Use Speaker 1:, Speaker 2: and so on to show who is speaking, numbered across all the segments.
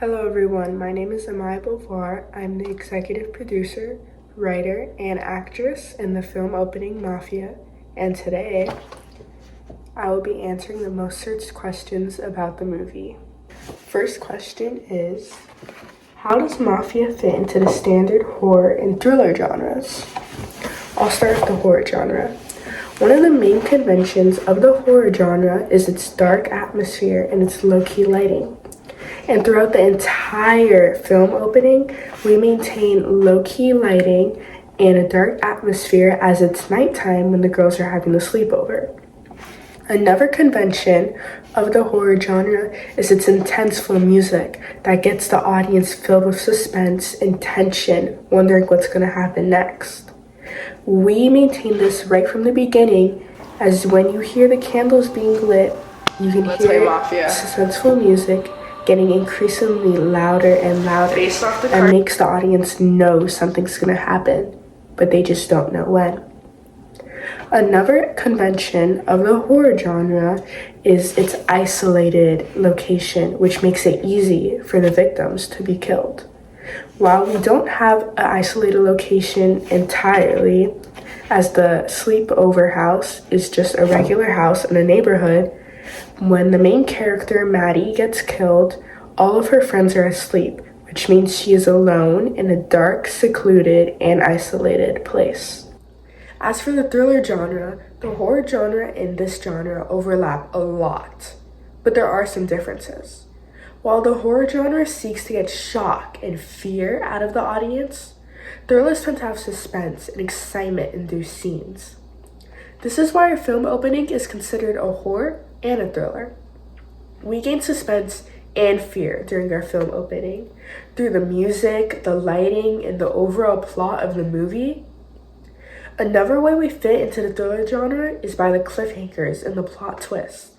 Speaker 1: Hello everyone, my name is Amaya Beauvoir. I'm the executive producer, writer, and actress in the film opening Mafia, and today I will be answering the most searched questions about the movie. First question is, how does Mafia fit into the standard horror and thriller genres? I'll start with the horror genre. One of the main conventions of the horror genre is its dark atmosphere and its low-key lighting. And throughout the entire film opening, we maintain low-key lighting and a dark atmosphere as it's nighttime when the girls are having a sleepover. Another convention of the horror genre is its intenseful music that gets the audience filled with suspense and tension, wondering what's going to happen next. We maintain this right from the beginning, as when you hear the candles being lit, you can hear suspenseful music getting increasingly louder and louder, and makes the audience know something's gonna happen, but they just don't know when. Another convention of the horror genre is its isolated location, which makes it easy for the victims to be killed. While we don't have an isolated location entirely, as the sleepover house is just a regular house in a neighborhood, when the main character, Maddie, gets killed, all of her friends are asleep, which means she is alone in a dark, secluded, and isolated place. As for the thriller genre, the horror genre and this genre overlap a lot, but there are some differences. While the horror genre seeks to get shock and fear out of the audience, thrillers tend to have suspense and excitement-induced scenes. This is why our film opening is considered a horror and a thriller. We gain suspense and fear during our film opening through the music, the lighting, and the overall plot of the movie. Another way we fit into the thriller genre is by the cliffhangers and the plot twist.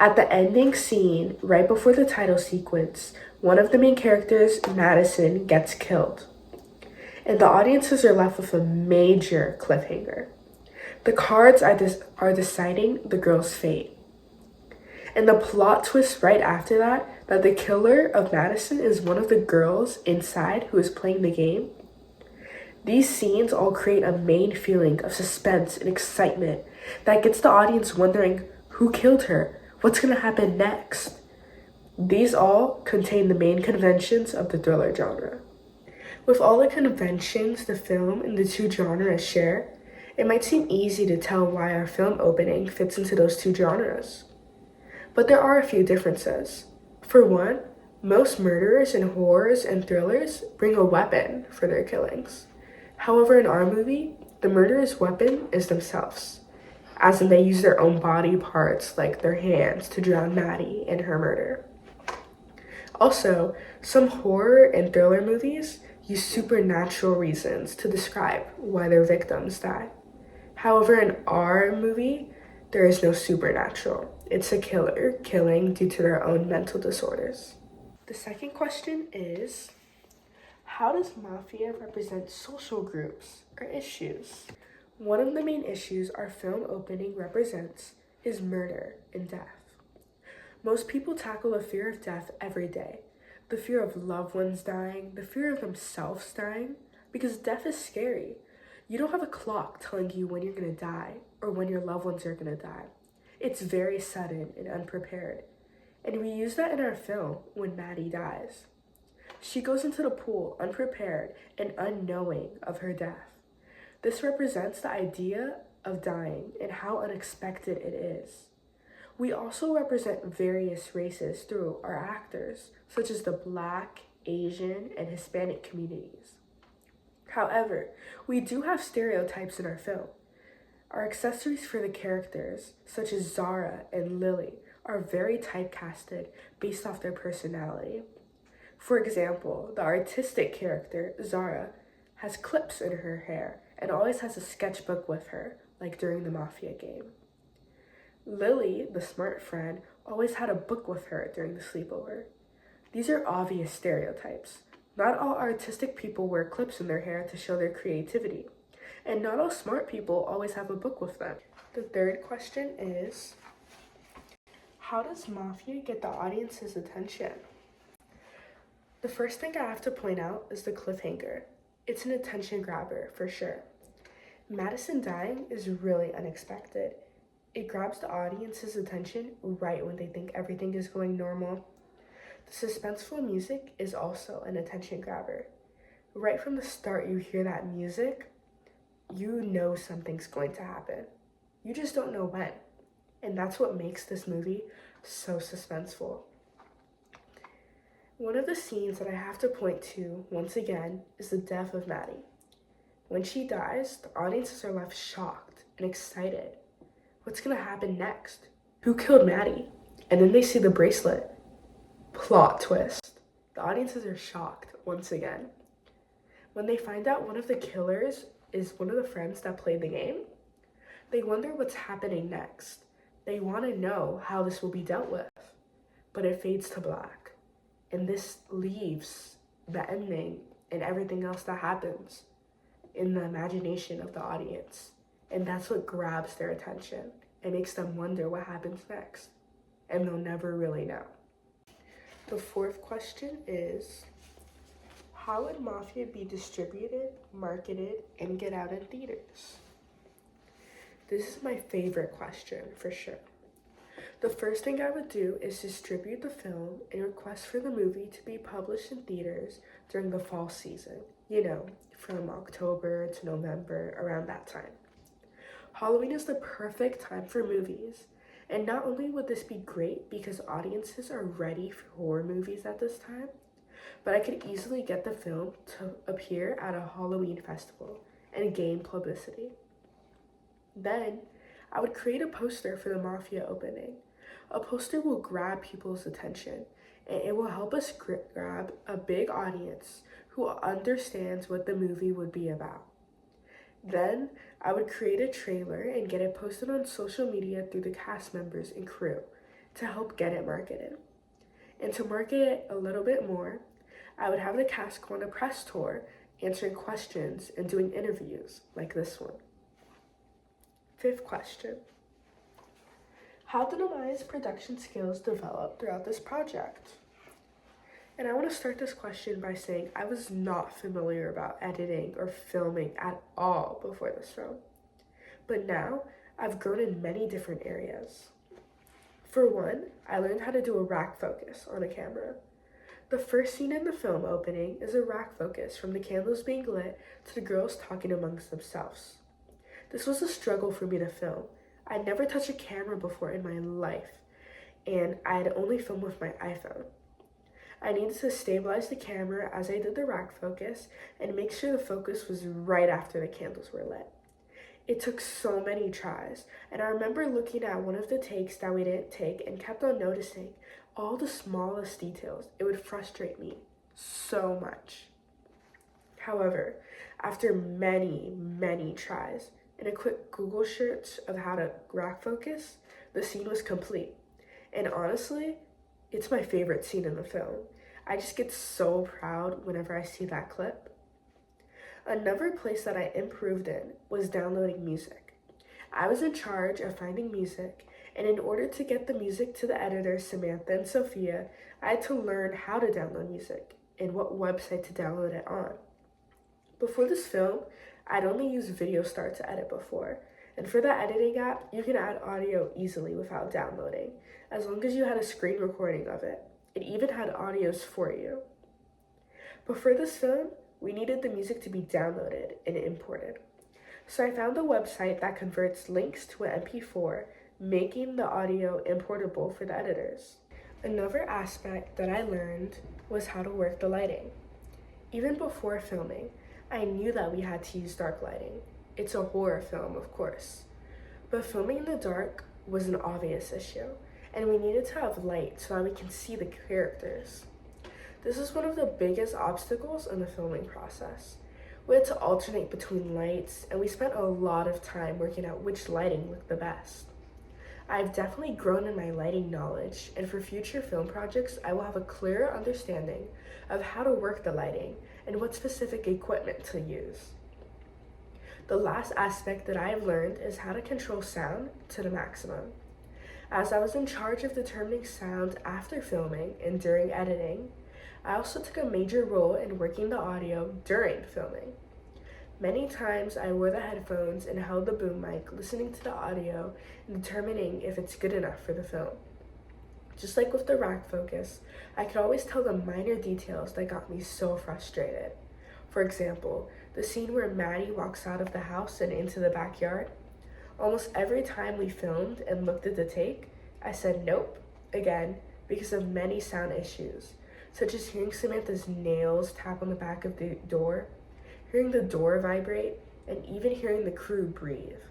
Speaker 1: At the ending scene, right before the title sequence, one of the main characters, Madison, gets killed, and the audiences are left with a major cliffhanger. The cards are deciding the girl's fate. And the plot twist right after that the killer of Madison is one of the girls inside who is playing the game. These scenes all create a main feeling of suspense and excitement that gets the audience wondering who killed her, what's going to happen next. These all contain the main conventions of the thriller genre. With all the conventions the film and the two genres share, it might seem easy to tell why our film opening fits into those two genres. But there are a few differences. For one, most murderers in horrors and thrillers bring a weapon for their killings. However, in our movie, the murderer's weapon is themselves, as in they use their own body parts like their hands to drown Maddie in her murder. Also, some horror and thriller movies use supernatural reasons to describe why their victims die. However, in our movie, there is no supernatural. It's a killer killing due to their own mental disorders. The second question is, how does Mafia represent social groups or issues? One of the main issues our film opening represents is murder and death. Most people tackle the fear of death every day. The fear of loved ones dying, the fear of themselves dying, because death is scary. You don't have a clock telling you when you're gonna die or when your loved ones are gonna die. It's very sudden and unprepared. And we use that in our film when Maddie dies. She goes into the pool unprepared and unknowing of her death. This represents the idea of dying and how unexpected it is. We also represent various races through our actors, such as the Black, Asian, and Hispanic communities. However, we do have stereotypes in our film. Our accessories for the characters, such as Zara and Lily, are very typecasted based off their personality. For example, the artistic character, Zara, has clips in her hair and always has a sketchbook with her, like during the Mafia game. Lily, the smart friend, always had a book with her during the sleepover. These are obvious stereotypes. Not all artistic people wear clips in their hair to show their creativity, and not all smart people always have a book with them. The third question is, how does Mafia get the audience's attention? The first thing I have to point out is the cliffhanger. It's an attention grabber for sure. Madison dying is really unexpected. It grabs the audience's attention right when they think everything is going normal. The suspenseful music is also an attention grabber. Right from the start, you hear that music, you know something's going to happen. You just don't know when. And that's what makes this movie so suspenseful. One of the scenes that I have to point to, once again, is the death of Maddie. When she dies, the audiences are left shocked and excited. What's gonna happen next? Who killed Maddie? And then they see the bracelet. Plot twist. The audiences are shocked once again. When they find out one of the killers is one of the friends that played the game, they wonder what's happening next. They want to know how this will be dealt with. But it fades to black. And this leaves the ending and everything else that happens in the imagination of the audience. And that's what grabs their attention and makes them wonder what happens next. And they'll never really know. The fourth question is, how would Mafia be distributed, marketed, and get out in theaters? This is my favorite question for sure. The first thing I would do is distribute the film and request for the movie to be published in theaters during the fall season, from October to November, around that time. Halloween is the perfect time for movies, and not only would this be great because audiences are ready for horror movies at this time, but I could easily get the film to appear at a Halloween festival and gain publicity. Then, I would create a poster for the Mafia opening. A poster will grab people's attention, and it will help us grab a big audience who understands what the movie would be about. Then, I would create a trailer and get it posted on social media through the cast members and crew to help get it marketed. And to market it a little bit more, I would have the cast go on a press tour, answering questions and doing interviews like this one. Fifth question. How did Amaya's production skills develop throughout this project? And I want to start this question by saying I was not familiar about editing or filming at all before this film. But now, I've grown in many different areas. For one, I learned how to do a rack focus on a camera. The first scene in the film opening is a rack focus from the candles being lit to the girls talking amongst themselves. This was a struggle for me to film. I'd never touched a camera before in my life, and I had only filmed with my iPhone. I needed to stabilize the camera as I did the rack focus and make sure the focus was right after the candles were lit. It took so many tries, and I remember looking at one of the takes that we didn't take and kept on noticing all the smallest details. It would frustrate me so much. However, after many tries and a quick Google search of how to rack focus, the scene was complete. And honestly, it's my favorite scene in the film. I just get so proud whenever I see that clip. Another place that I improved in was downloading music. I was in charge of finding music, and in order to get the music to the editors, Samantha and Sophia, I had to learn how to download music and what website to download it on. Before this film, I'd only used VideoStar to edit before, and for that editing app, you can add audio easily without downloading, as long as you had a screen recording of it. It even had audios for you. But for this film, we needed the music to be downloaded and imported. So I found a website that converts links to an MP4, making the audio importable for the editors. Another aspect that I learned was how to work the lighting. Even before filming, I knew that we had to use dark lighting. It's a horror film, of course. But filming in the dark was an obvious issue, and we needed to have light so that we can see the characters. This is one of the biggest obstacles in the filming process. We had to alternate between lights, and we spent a lot of time working out which lighting looked the best. I've definitely grown in my lighting knowledge, and for future film projects, I will have a clearer understanding of how to work the lighting and what specific equipment to use. The last aspect that I have learned is how to control sound to the maximum. As I was in charge of determining sound after filming and during editing, I also took a major role in working the audio during filming. Many times I wore the headphones and held the boom mic, listening to the audio and determining if it's good enough for the film. Just like with the rack focus, I could always tell the minor details that got me so frustrated. For example, the scene where Maddie walks out of the house and into the backyard. Almost every time we filmed and looked at the take, I said nope again because of many sound issues, such as hearing Samantha's nails tap on the back of the door, hearing the door vibrate, and even hearing the crew breathe.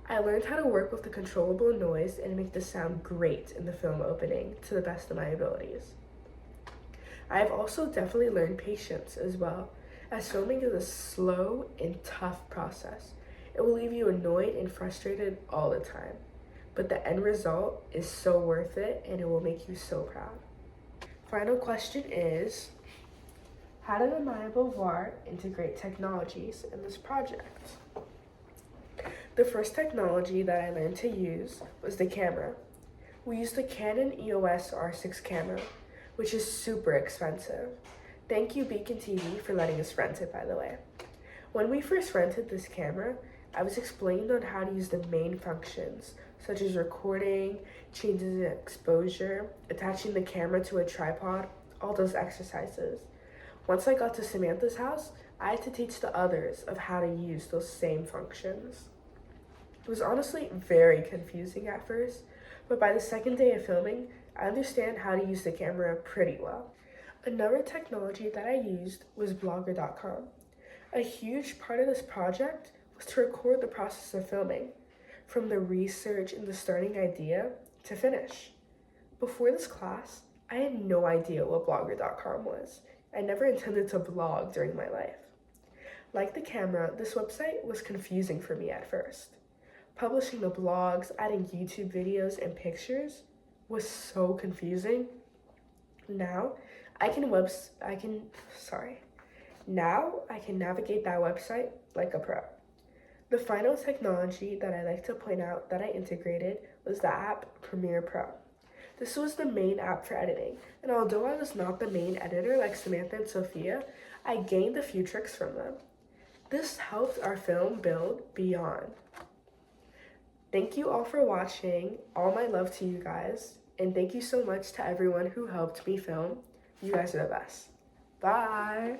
Speaker 1: I learned how to work with the controllable noise and make the sound great in the film opening to the best of my abilities. I have also definitely learned patience as well, as filming is a slow and tough process. It will leave you annoyed and frustrated all the time, but the end result is so worth it and it will make you so proud. Final question is, how did Amaya Beauvoir integrate technologies in this project? The first technology that I learned to use was the camera. We used the Canon EOS R6 camera, which is super expensive. Thank you Beacon TV for letting us rent it, by the way. When we first rented this camera, I was explained on how to use the main functions, such as recording, changes in exposure, attaching the camera to a tripod, all those exercises. Once I got to Samantha's house, I had to teach the others of how to use those same functions. It was honestly very confusing at first, but by the second day of filming, I understand how to use the camera pretty well. Another technology that I used was blogger.com. A huge part of this project was to record the process of filming, from the research and the starting idea to finish. Before this class, I had no idea what blogger.com was. I never intended to blog during my life. Like the camera, this website was confusing for me at first. Publishing the blogs, adding YouTube videos and pictures was so confusing. Now I can navigate that website like a pro. The final technology that I like to point out that I integrated was the app Premiere Pro. This was the main app for editing, and although I was not the main editor like Samantha and Sophia, I gained a few tricks from them. This helped our film build beyond. Thank you all for watching. All my love to you guys. And thank you so much to everyone who helped me film. You guys are the best. Bye.